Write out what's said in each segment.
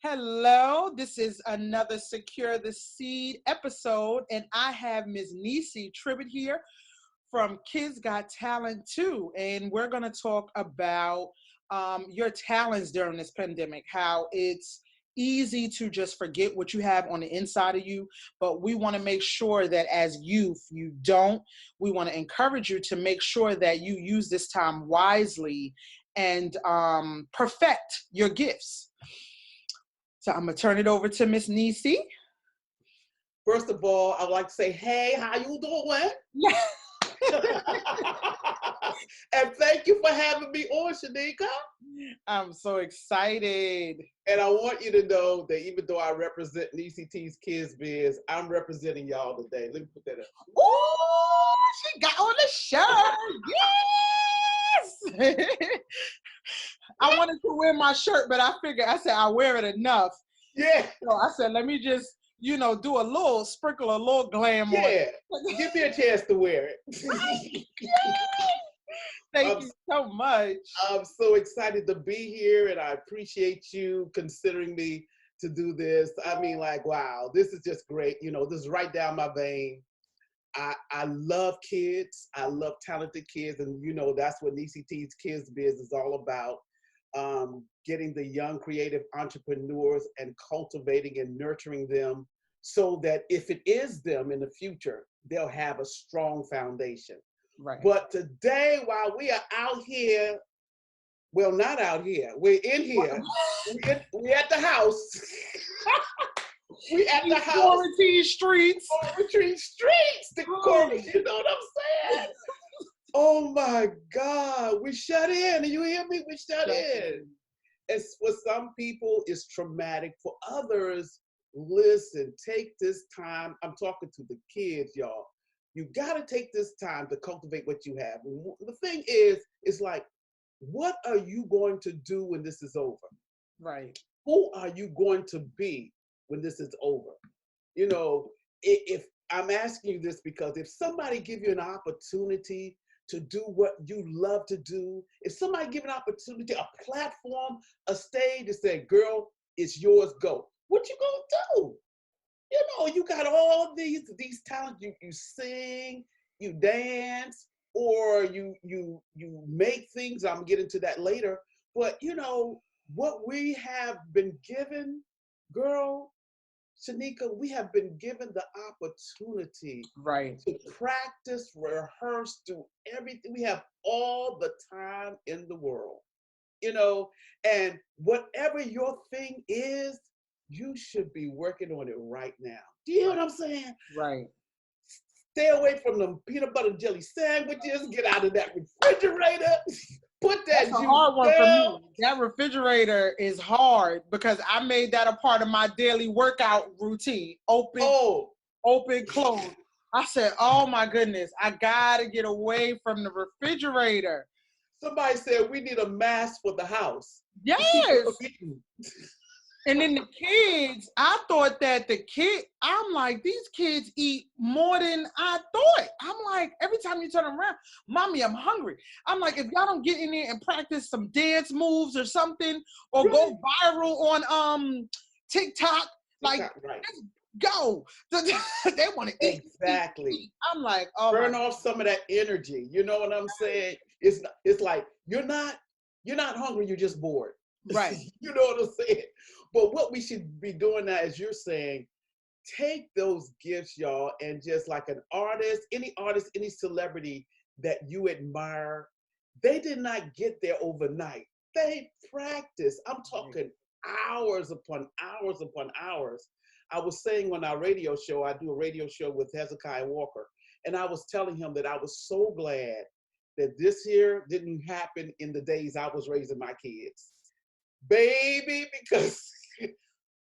Hello, this is another Secure the Seed episode, and I have Ms. Neicy Tribbett here from Kidz Got Talent too, and we're going to talk about your talents during this pandemic, how it's easy to just forget what you have on the inside of you, but we want to make sure that as youth, you don't. We want to encourage you to make sure that you use this time wisely and perfect your gifts. So I'm gonna turn it over to Miss Neicy. First of all, I'd like to say, hey, how you doing? And thank you for having me on, Shanika. I'm so excited. And I want you to know that even though I represent Neicy T's Kids Biz, I'm representing y'all today. Let me put that up. Ooh, she got on the shirt. Yes! I wanted to wear my shirt, but I said I wear it enough. Yeah. So I said, let me just, do a little sprinkle, a little glam on it. Yeah. Give me a chance to wear it. Right? Thank you so much. I'm so excited to be here, and I appreciate you considering me to do this. I mean, wow, this is just great. This is right down my vein. I love kids. I love talented kids, and that's what Neicy T's Kids Biz is all about. Getting the young creative entrepreneurs and cultivating and nurturing them so that if it is them in the future, they'll have a strong foundation. Right. But today, while we are out here, well, not out here, we're in here. We're at the house. We at the house. Quarantine streets. Quarantine streets. The quarantine, you know what I'm saying? Oh my God, we shut in. You hear me? We shut in. And for some people, it's traumatic. For others, listen, take this time. I'm talking to the kids, y'all. You got to take this time to cultivate what you have. The thing is, it's like, what are you going to do when this is over? Right. Who are you going to be when this is over? If I'm asking you this because if somebody give you an opportunity to do what you love to do, if somebody give an opportunity, a platform, a stage to say, girl, it's yours, go. What you gonna do? You got all these talents. You sing, you dance, or you make things. I'm getting to that later. But what we have been given, girl, Shanika, we have been given the opportunity to practice, rehearse, do everything. We have all the time in the world, and whatever your thing is, you should be working on it right now. Do you hear what I'm saying? Right. Stay away from them peanut butter jelly sandwiches. Get out of that refrigerator. Put that. That's a hard one for me. That refrigerator is hard because I made that a part of my daily workout routine. Open, close. I said, oh my goodness, I gotta get away from the refrigerator. Somebody said we need a mask for the house. Yes. And then the kids, I thought that I'm like, these kids eat more than I thought. I'm like, every time you turn around, mommy, I'm hungry. I'm like, if y'all don't get in there and practice some dance moves or something, or go viral on TikTok, let's go. They want to eat. Exactly. Eat. I'm like, oh, burn off some of that energy. You know what I'm saying? It's like you're not hungry, you're just bored. Right. You know what I'm saying? But what we should be doing now, as you're saying, take those gifts, y'all, and just like an artist, any celebrity that you admire, they did not get there overnight. They practiced. I'm talking hours upon hours upon hours. I was saying on our radio show, I do a radio show with Hezekiah Walker, and I was telling him that I was so glad that this year didn't happen in the days I was raising my kids. Baby, because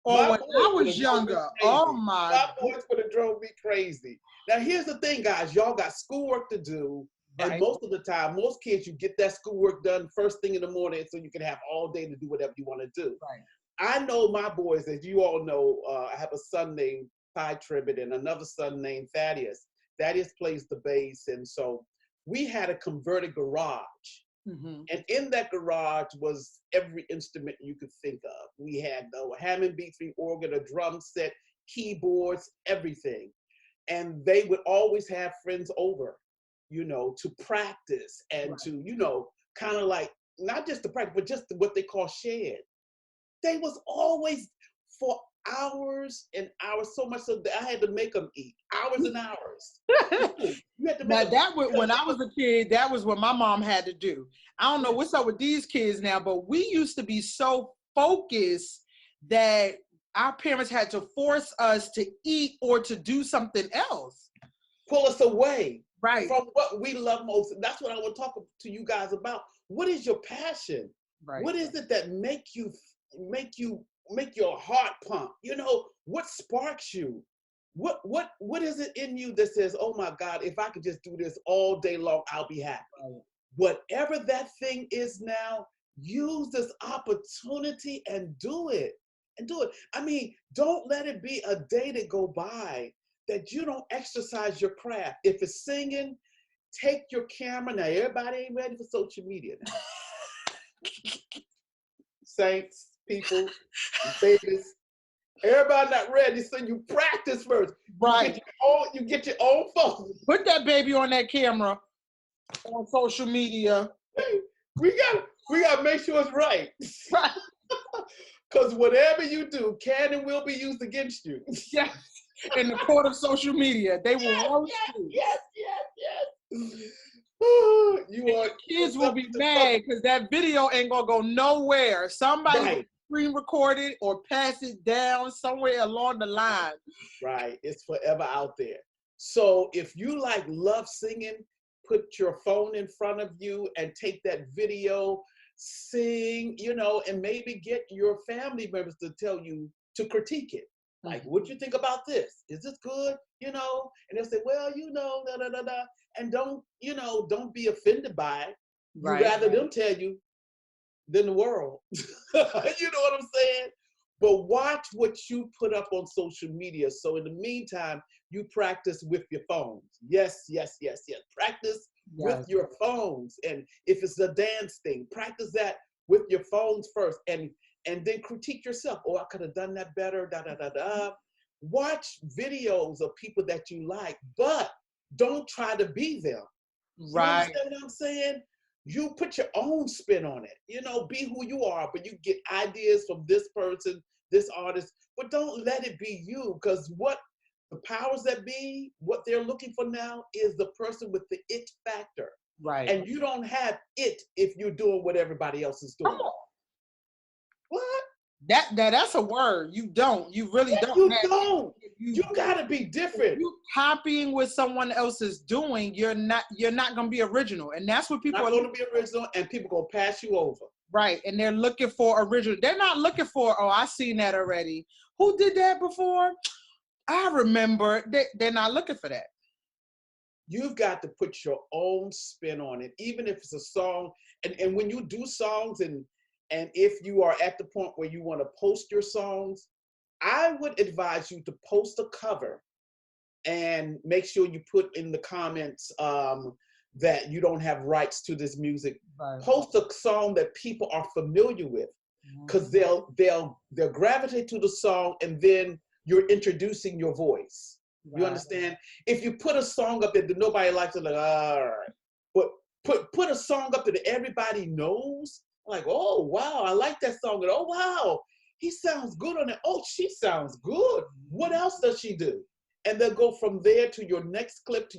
when I was younger, my boys would have drove me crazy. Now, here's the thing, guys. Y'all got schoolwork to do. Right. And most of the time, most kids, you get that schoolwork done first thing in the morning so you can have all day to do whatever you want to do. Right. I know my boys, as you all know, I have a son named Ty Tribbett and another son named Thaddeus. Thaddeus plays the bass. And so we had a converted garage. Mm-hmm. And in that garage was every instrument you could think of. We had the Hammond B3 organ, a drum set, keyboards, everything. And they would always have friends over, to practice and Right. to, kind of like, not just to practice, but just what they call shed. They was always for hours and hours, so much so that I had to make them eat, hours and hours. You had to make Now them that was because when I was a kid, that was what my mom had to do. I don't know yeah. what's up with these kids now, but we used to be so focused that our parents had to force us to eat or to do something else. Pull us away Right. from what we love most. And that's what I want to talk to you guys about. What is your passion? Right. What is it that make your heart pump? What sparks you? What is it in you that says, oh my God, if I could just do this all day long, I'll be happy. Right. Whatever that thing is now, use this opportunity and do it. And do it. I mean, don't let it be a day that go by that you don't exercise your craft. If it's singing, take your camera. Now, everybody ain't ready for social media now. Saints, people, babies, everybody not ready, so you practice first. Right. You get your own phone. Put that baby on that camera on social media. We gotta make sure it's right. Right. Because whatever you do can and will be used against you. Yes. In the court of social media, they will roast you. Yes. You are Kids will be mad because that video ain't gonna go nowhere. Somebody will screen record it or pass it down somewhere along the line. Right. It's forever out there. So if you love singing, put your phone in front of you and take that video, sing, and maybe get your family members to tell you to critique it. Like, what do you think about this? Is this good? And they'll say, well, da da da da. And don't be offended by it. Right. You rather them tell you than the world. You know what I'm saying? But watch what you put up on social media. So in the meantime, you practice with your phones. Yes. Practice with your phones. And if it's a dance thing, practice that with your phones first. And then critique yourself. Oh, I could have done that better, da da da da. Watch videos of people that you like, but don't try to be them. Right. You understand what I'm saying? You put your own spin on it. Be who you are, but you get ideas from this person, this artist, but don't let it be you, because what the powers that be, what they're looking for now is the person with the it factor. Right. And you don't have it if you're doing what everybody else is doing. What? That's a word. You don't. You really don't. You don't. You gotta be different. If you copying what someone else is doing, you're not gonna be original. And that's what people not are gonna be original, and people gonna pass you over. Right. And they're looking for original. They're not looking for, oh, I seen that already. Who did that before? I remember. They're not looking for that. You've got to put your own spin on it, even if it's a song. And when you do songs, and if you are at the point where you want to post your songs, I would advise you to post a cover and make sure you put in the comments that you don't have rights to this music. Right. Post a song that people are familiar with, because they'll gravitate to the song, and then you're introducing your voice. Right. You understand? If you put a song up that nobody likes, it's like, all right. But put a song up that everybody knows, like, oh wow, I like that song, and oh wow, he sounds good on it. Oh, she sounds good. What else does she do? And they'll go from there to your next clip,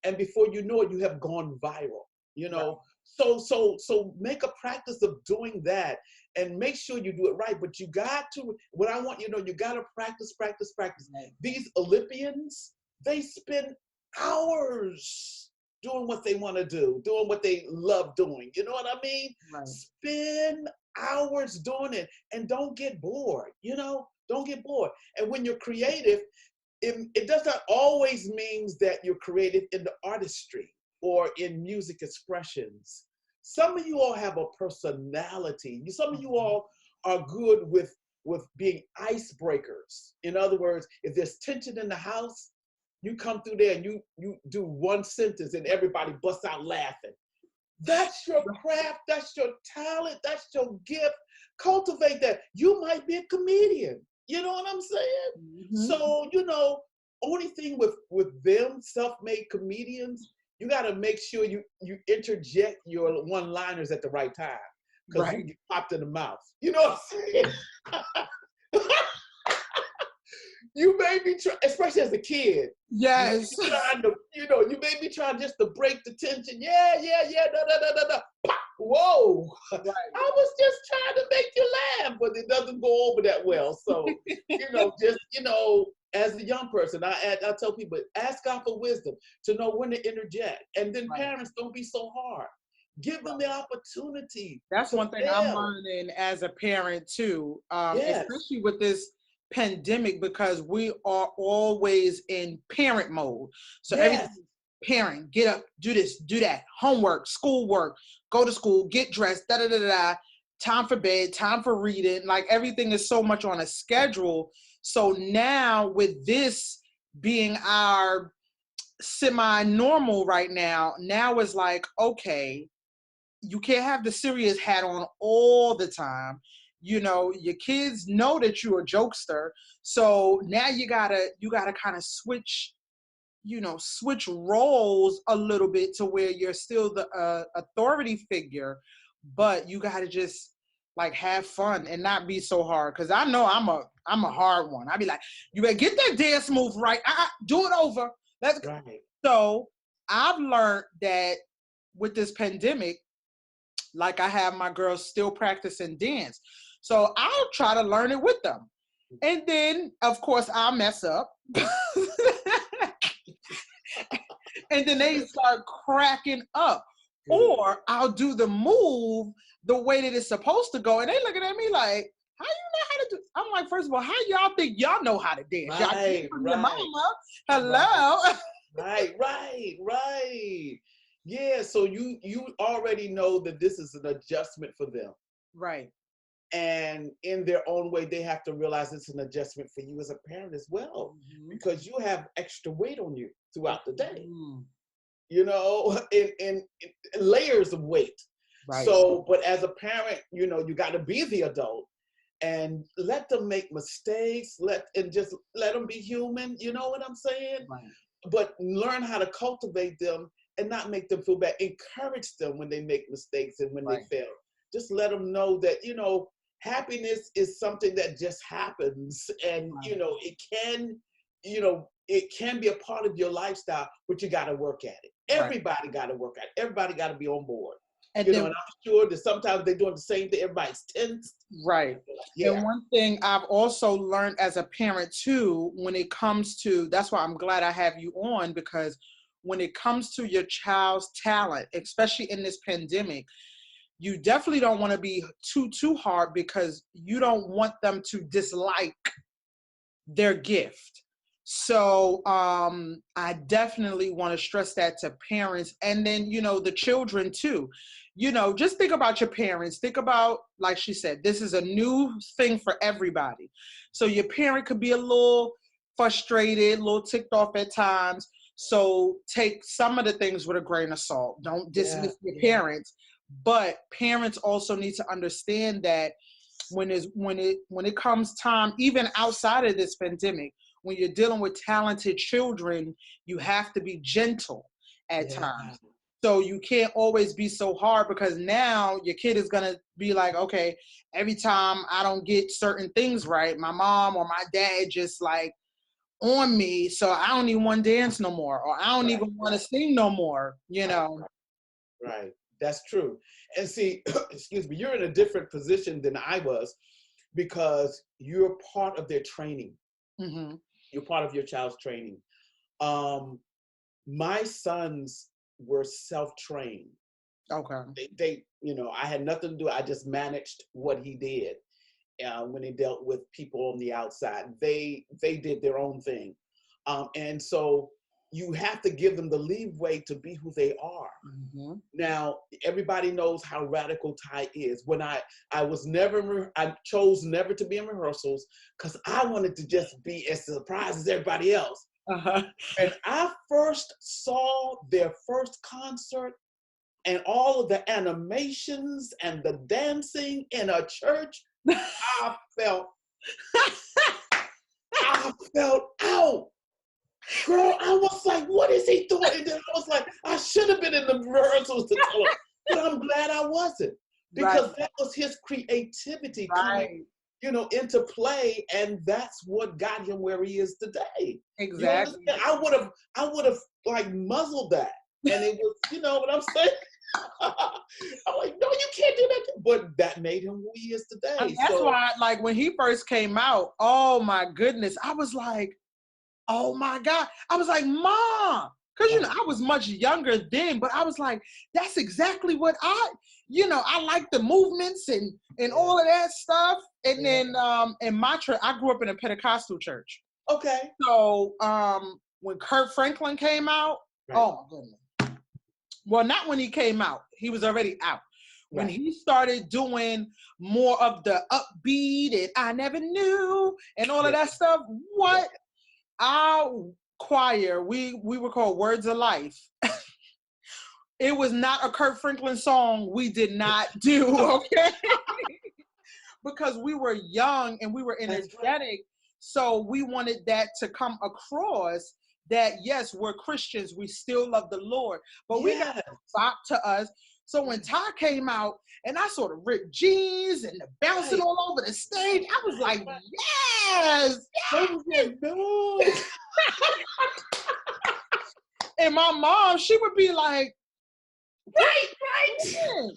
and before you know it, you have gone viral. Right. So make a practice of doing that, and make sure you do it right. But you got to, what I want you to know, you got to practice. Right. These Olympians, they spend hours doing what they want to do, doing what they love doing. You know what I mean? Right. Spend hours doing it, and don't get bored. Don't get bored. And when you're creative, it does not always means that you're creative in the artistry or in music expressions. Some of you all have a personality. Some of you all are good with being icebreakers. In other words, if there's tension in the house, you come through there and you do one sentence and everybody busts out laughing. That's your craft. That's your talent. That's your gift. Cultivate that. You might be a comedian. You know what I'm saying? Mm-hmm. So, only thing with them self-made comedians, you got to make sure you interject your one-liners at the right time, because you Right. get popped in the mouth. You know what I'm saying? You may be trying, especially as a kid. Yes. You trying to, you may be trying just to break the tension. Yeah, da. Pop, whoa. Right. I was just trying to make you laugh, but it doesn't go over that well. So, just, as a young person, I tell people, ask God for wisdom to know when to interject. And then Right. parents, don't be so hard. Give them the opportunity. That's to one thing fail. I'm learning as a parent too, Yes. especially with this pandemic, because we are always in parent mode. So Yes. everything, parent, get up, do this, do that, homework, schoolwork, go to school, get dressed, da. Time for bed, time for reading. Like everything is so much on a schedule. So now with this being our semi-normal right now it's like, okay, you can't have the serious hat on all the time. Your kids know that you're a jokester. So now you gotta kind of switch roles a little bit to where you're still the authority figure, but you gotta just like have fun and not be so hard. Cause I know I'm a hard one. I be like, you better get that dance move right. Do it over. Let's go. Right. So I've learned that with this pandemic, like I have my girls still practicing dance. So I'll try to learn it with them. And then, of course, I'll mess up. And then they start cracking up. Or I'll do the move the way that it's supposed to go. And they looking at me like, how you know how to do? I'm like, first of all, how y'all think y'all know how to dance? Y'all Right, from your right. mama? Hello? Right. Yeah, so you already know that this is an adjustment for them. Right. And in their own way, they have to realize it's an adjustment for you as a parent as well, because you have extra weight on you throughout the day, in layers of weight. Right. So, but as a parent, you got to be the adult and let them make mistakes, just let them be human. You know what I'm saying? Right. But learn how to cultivate them and not make them feel bad. Encourage them when they make mistakes and when they fail. Just let them know that, happiness is something that just happens. And, it can be a part of your lifestyle, but you got to work at it. Everybody got to work at it. Everybody got to be on board. And and I'm sure that sometimes they're doing the same thing. Everybody's tense. Right. Yeah. And one thing I've also learned as a parent too, when it comes to, that's why I'm glad I have you on, because when it comes to your child's talent, especially in this pandemic, you definitely don't want to be too hard, because you don't want them to dislike their gift. So I definitely want to stress that to parents, and then, the children too. Just think about your parents. Think about, like she said, this is a new thing for everybody. So your parent could be a little frustrated, a little ticked off at times. So take some of the things with a grain of salt. Don't dismiss your parents, but parents also need to understand that when it comes time, even outside of this pandemic, when you're dealing with talented children, you have to be gentle at times. So you can't always be so hard, because now your kid is going to be like, okay, every time I don't get certain things right, my mom or my dad just like on me, so I don't even want to dance no more, or I don't even want to sing no more, Right. That's true. And see, excuse me, you're in a different position than I was, because you're part of their training. Mm-hmm. You're part of your child's training. My sons were self-trained. Okay. They I had nothing to do. I just managed what he did when he dealt with people on the outside. They did their own thing. And so you have to give them the leeway to be who they are. Mm-hmm. Now, everybody knows how radical Ty is. When I chose never to be in rehearsals, because I wanted to just be as surprised as everybody else. Uh-huh. And I first saw their first concert, and all of the animations and the dancing in a church, I felt out. Girl, I was like, what is he doing? And then I was like, I should have been in the rehearsals to tell him, but I'm glad I wasn't. Because that was his creativity coming, into play, and that's what got him where he is today. Exactly. You understand? I would have like muzzled that. And it was, you know what I'm saying? I'm like, no, you can't do that. But that made him who he is today. And that's why, like, when he first came out, oh my goodness, I was like, oh my God. I was like, Mom, because, I was much younger then, but I was like, that's exactly what I like the movements and all of that stuff. And then in my church, I grew up in a Pentecostal church. Okay. So when Kurt Franklin came out, oh my goodness. Well, not when he came out. He was already out. When he started doing more of the upbeat and I never knew and all of that stuff, what? Our choir, we were called Words of Life. It was not a Kurt Franklin song we did not do, okay? Because we were young and we were energetic, so we wanted that to come across that, yes, we're Christians, we still love the Lord, but we got to stop to us. So when Ty came out and I sort of ripped jeans and the bouncing all over the stage, I was like, yes! No. And my mom, she would be like, right.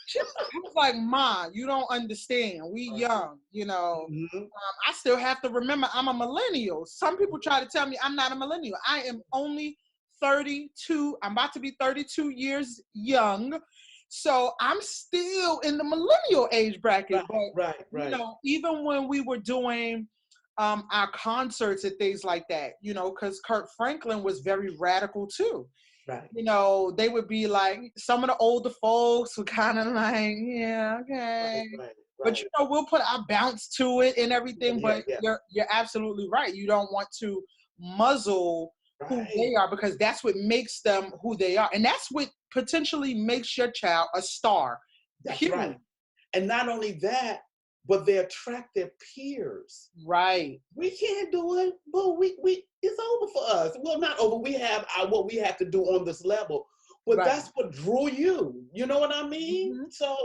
She was like, Ma, you don't understand. We young, I still have to remember I'm a millennial. Some people try to tell me I'm not a millennial. I am only 32. I'm about to be 32 years young. So I'm still in the millennial age bracket. Right. Even when we were doing our concerts and things like that, because Kurt Franklin was very radical too. Right. They would be like, some of the older folks were kind of like, yeah, okay. Right. But we'll put our bounce to it and everything. But you're absolutely right. You don't want to muzzle who they are, because that's what makes them who they are. And that's what potentially makes your child a star. That's right. And not only that, but they attract their peers. Right. We can't do it, but we it's over for us. Well, not over. We have what we have to do on this level. But that's what drew you. You know what I mean? Mm-hmm. So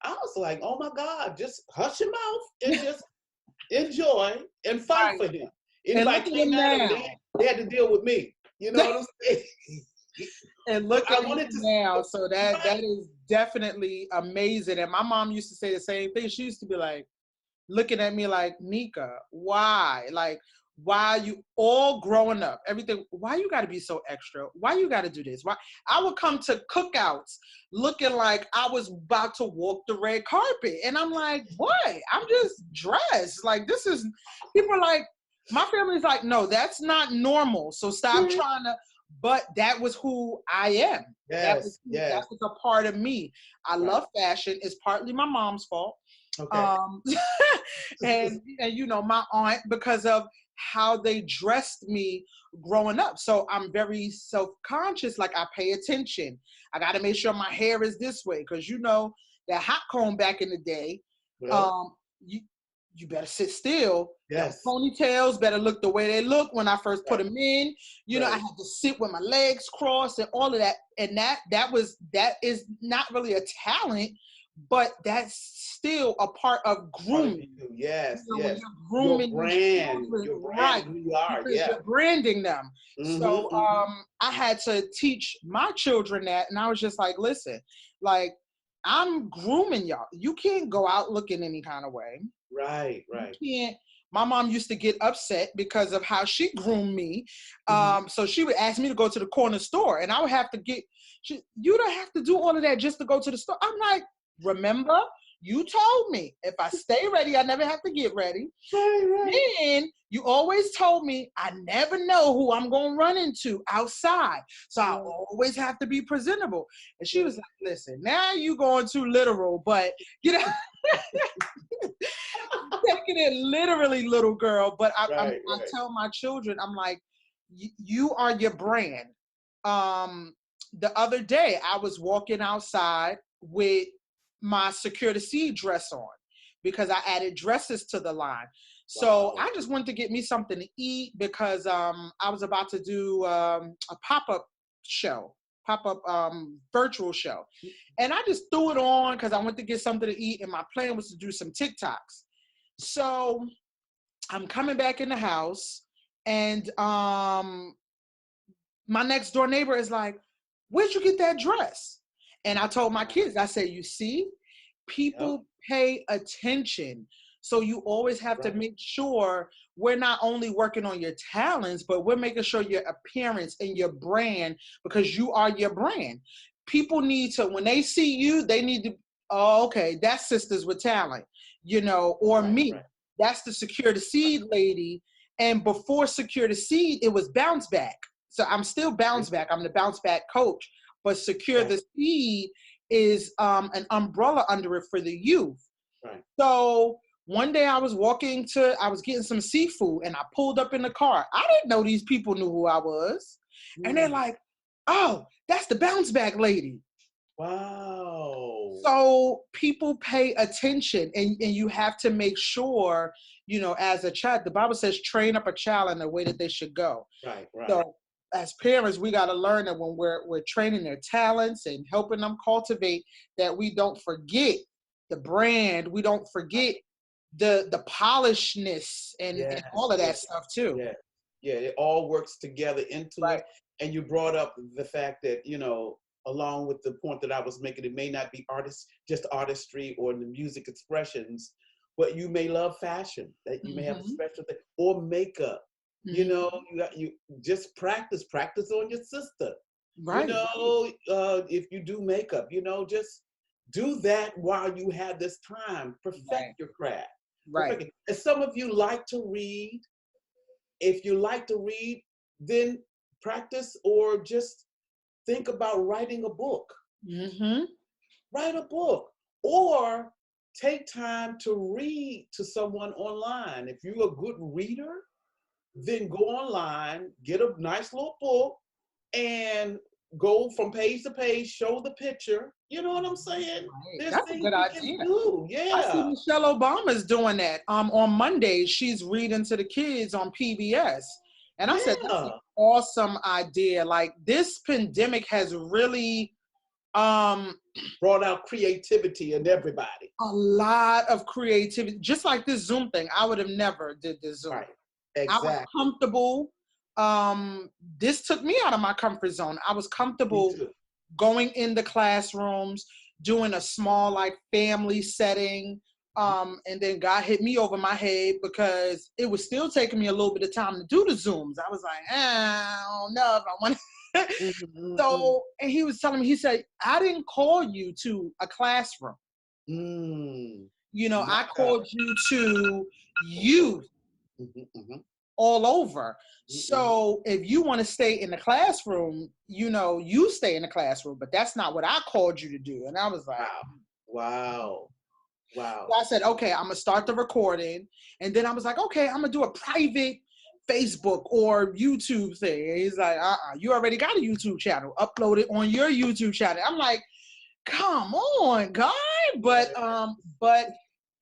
I was like, oh my God, just hush your mouth and just enjoy and fight for him. Anybody came out of they had to deal with me. You know what I'm saying? And look at it now. So that is definitely amazing. And my mom used to say the same thing. She used to be like, looking at me like, Nika, why? Like, why you all growing up, everything, why you got to be so extra? Why you got to do this? Why? I would come to cookouts looking like I was about to walk the red carpet. And I'm like, what? I'm just dressed. Like, this is, people are like, my family's like, no, that's not normal. So stop trying to, but that was who I am. That was a part of me. I love fashion. It's partly my mom's fault. Okay. And my aunt, because of how they dressed me growing up. So I'm very self-conscious. Like, I pay attention. I got to make sure my hair is this way. Cause that hot comb back in the day, you better sit still. Yes. The ponytails better look the way they look when I first put them in. I had to sit with my legs crossed and all of that. And that is not really a talent, but that's still a part of grooming. Yes. When you're grooming your brand, who you are. You're branding them. Mm-hmm, so I had to teach my children that, and I was just like, listen, like, I'm grooming y'all. You can't go out looking any kind of way. Right. You can't. My mom used to get upset because of how she groomed me. So she would ask me to go to the corner store, and I would have to you don't have to do all of that just to go to the store. I'm like, remember, you told me if I stay ready, I never have to get ready. Right. Then you always told me I never know who I'm going to run into outside. So I always have to be presentable. And she was like, listen, now you going too literal, but taking it literally, little girl. But I tell my children, I'm like, you are your brand. the other day I was walking outside with my Secure the Seed dress on because I added dresses to the line. So Wow. I just went to get me something to eat because I was about to do a pop-up show, pop-up virtual show. And I just threw it on because I went to get something to eat and my plan was to do some TikToks. So I'm coming back in the house and my next door neighbor is like, where'd you get that dress? And I told my kids, I said, you see, people pay attention. So you always have to make sure we're not only working on your talents, but we're making sure your appearance and your brand, because you are your brand. People need to, when they see you, they need to, oh, okay, that's Sisters with Talent, you know, or me. That's the Secure the Seed lady. And before Secure the Seed, it was Bounce Back. So I'm still Bounce Back. I'm the Bounce Back coach. But Secure the Seed is an umbrella under it for the youth. Right. So one day I was getting some seafood and I pulled up in the car. I didn't know these people knew who I was. And they're like, oh, that's the Bounce Back lady. Wow. So people pay attention and you have to make sure, you know, as a child, the Bible says, train up a child in the way that they should go. Right. So as parents, we got to learn that when we're training their talents and helping them cultivate, that we don't forget the brand, we don't forget the polishness and all of that stuff too. Yeah, it all works together into it. And you brought up the fact that, you know, along with the point that I was making, it may not be just artistry or the music expressions, but you may love fashion, that you may have a special thing, or makeup. You know, you just practice on your sister. You know, if you do makeup, you know, just do that while you have this time. Perfect your craft. And some of you like to read. If you like to read, then practice or just think about writing a book. Write a book, or take time to read to someone online. If you're a good reader, then go online, get a nice little book, and go from page to page, show the picture. You know what I'm saying? That's a good idea. I see Michelle Obama's doing that. On Mondays, she's reading to the kids on PBS. And I said, that's an awesome idea. Like, this pandemic has really brought out creativity in everybody. A lot of creativity. Just like this Zoom thing. I would have never did this Zoom. Exactly. I was comfortable. This took me out of my comfort zone. I was comfortable going in the classrooms, doing a small like family setting. And then God hit me over my head because it was still taking me a little bit of time to do the Zooms. I was like, I don't know if I want to. So, and he was telling me, he said, I didn't call you to a classroom. You know, I called you to youth all over. So if you want to stay in the classroom, you know, you stay in the classroom, but that's not what I called you to do. And I was like, wow. So I said, okay, I'm gonna start the recording. And then I was like, okay, I'm gonna do a private Facebook or YouTube thing. And he's like, you already got a YouTube channel. Upload it on your YouTube channel. I'm like, come on, God. But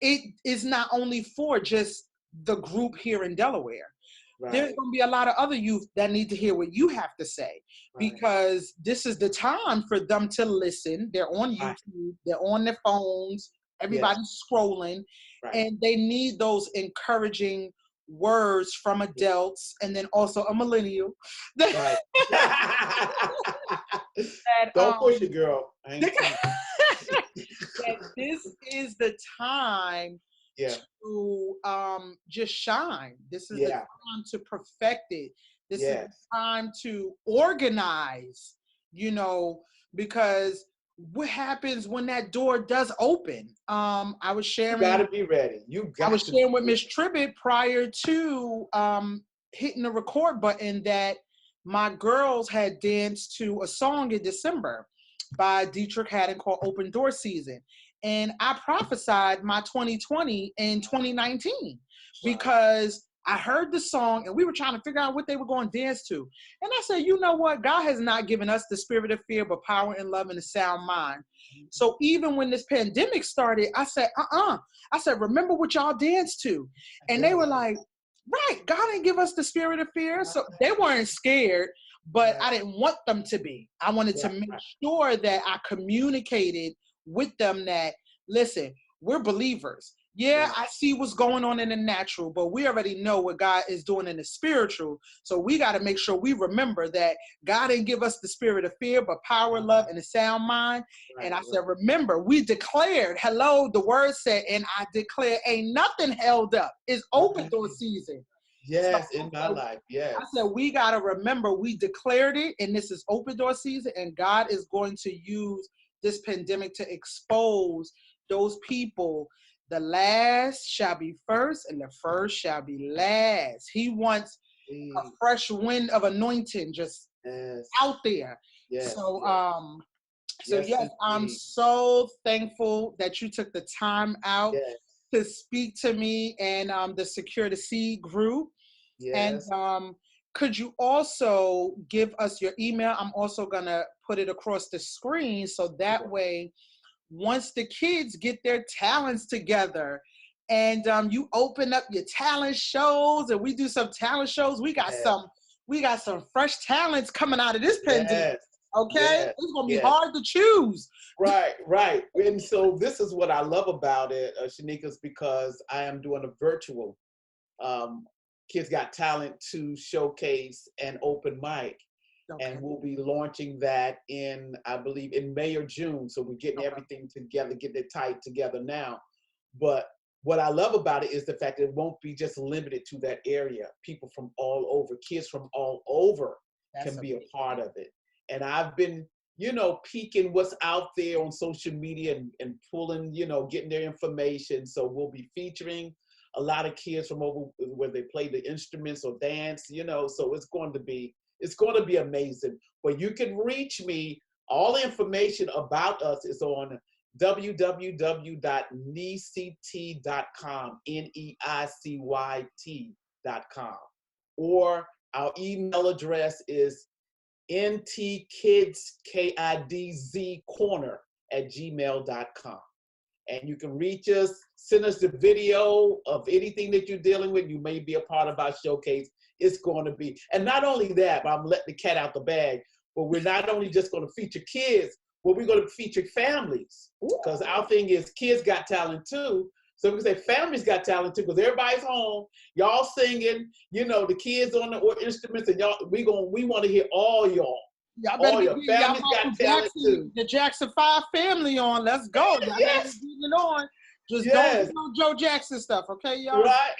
it is not only for just the group here in Delaware. There's going to be a lot of other youth that need to hear what you have to say, because this is the time for them to listen. They're on YouTube, they're on their phones, everybody's scrolling, and they need those encouraging words from adults, and then also a millennial. Don't push it, girl. That this is the time to just shine. This is the time to perfect it. This is the time to organize, you know, because what happens when that door does open? I was sharing. You gotta be ready. I was sharing with Miss Tribbett prior to hitting the record button that my girls had danced to a song in December by Dietrich Haddon called Open Door Season. And I prophesied my 2020 in 2019 because I heard the song and we were trying to figure out what they were going to dance to. And I said, you know what? God has not given us the spirit of fear, but power and love and a sound mind. So even when this pandemic started, I said, I said, remember what y'all danced to. And they were like, right, God didn't give us the spirit of fear. So they weren't scared, but I didn't want them to be. I wanted to make sure that I communicated with them that, listen, we're believers. Yeah, I see what's going on in the natural, but we already know what God is doing in the spiritual. So we got to make sure we remember that God didn't give us the spirit of fear, but power, love, and a sound mind. And I said, remember, we declared, hello, the word said, and I declare, ain't nothing held up. It's open door season. Yes, so, in my life, yes. I said, we got to remember, we declared it, and this is open door season, and God is going to use this pandemic to expose those people. The last shall be first, and the first shall be last. He wants a fresh wind of anointing just out there. Yes. So, yes, I'm so thankful that you took the time out to speak to me and the Secure the Seed group. Yes. And could you also give us your email? I'm also going to put it across the screen so that way, once the kids get their talents together and you open up your talent shows and we do some talent shows, we got some fresh talents coming out of this pandemic. Okay? It's going to be hard to choose. Right. And so this is what I love about it, Shanika, is because I am doing a virtual Kids Got Talent 2 showcase and open mic. And we'll be launching that in, I believe, in May or June. So we're getting everything together, getting it tight together now. But what I love about it is the fact that it won't be just limited to that area. People from all over, kids from all over can be a part of it. And I've been, peeking what's out there on social media and pulling, getting their information. So we'll be featuring a lot of kids from over where they play the instruments or dance, so it's going to be amazing. But you can reach me. All the information about us is on www.neicyt.com, NEICYT.com. Or our email address is ntkidzcorner@gmail.com. And you can reach us, send us the video of anything that you're dealing with. You may be a part of our showcase. It's going to be, and not only that, but I'm letting the cat out the bag, but we're not only just going to feature kids, but we're going to feature families. Because our thing is Kids Got Talent too. So we can say families got talent too, because everybody's home, y'all singing, the kids on the instruments, and y'all, we want to hear all y'all. Y'all better be families got talent too. The Jackson 5 family on. Let's go. Y'all better be getting it on. Just don't do no Joe Jackson stuff, okay, y'all? Right.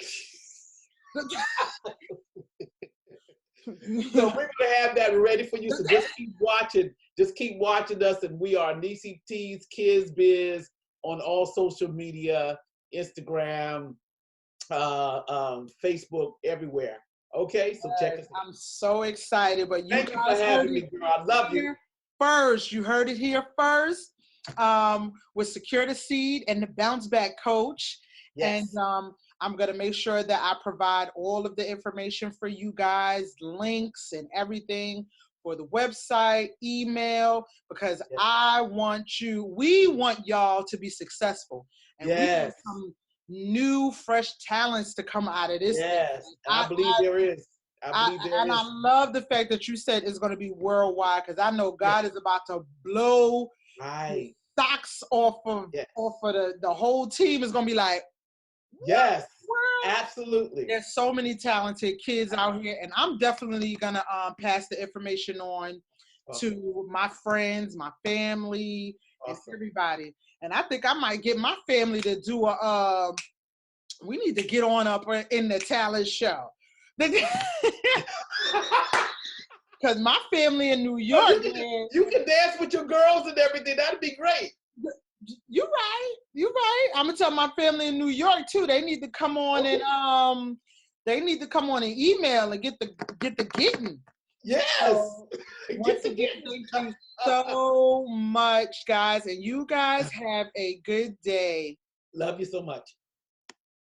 So we're gonna have that ready for you. So just keep watching. Just keep watching us, and we are Neicy T's Kids Biz on all social media, Instagram, Facebook, everywhere. Okay, so check us out. I'm so excited, but Thank you for having me, girl. I love you. First, you heard it here first. With Secure the Seed and the Bounce Back Coach. Yes. And I'm going to make sure that I provide all of the information for you guys, links and everything for the website, email, because we want y'all to be successful. And we want some new, fresh talents to come out of this. Yes, I believe there is. I love the fact that you said it's going to be worldwide, because I know God is about to blow socks off of the whole team. Is going to be like, yes, absolutely. There's so many talented kids out here, and I'm definitely going to pass the information on to my friends, my family, and everybody. And I think I might get my family to do we need to get on up in the talent show. Because my family in New York, you can dance with your girls and everything. That'd be great. You're right. I'm gonna tell my family in New York too. They need to come on and email and get the getting. Yes. Once again, thank you so much, guys, and you guys have a good day. Love you so much.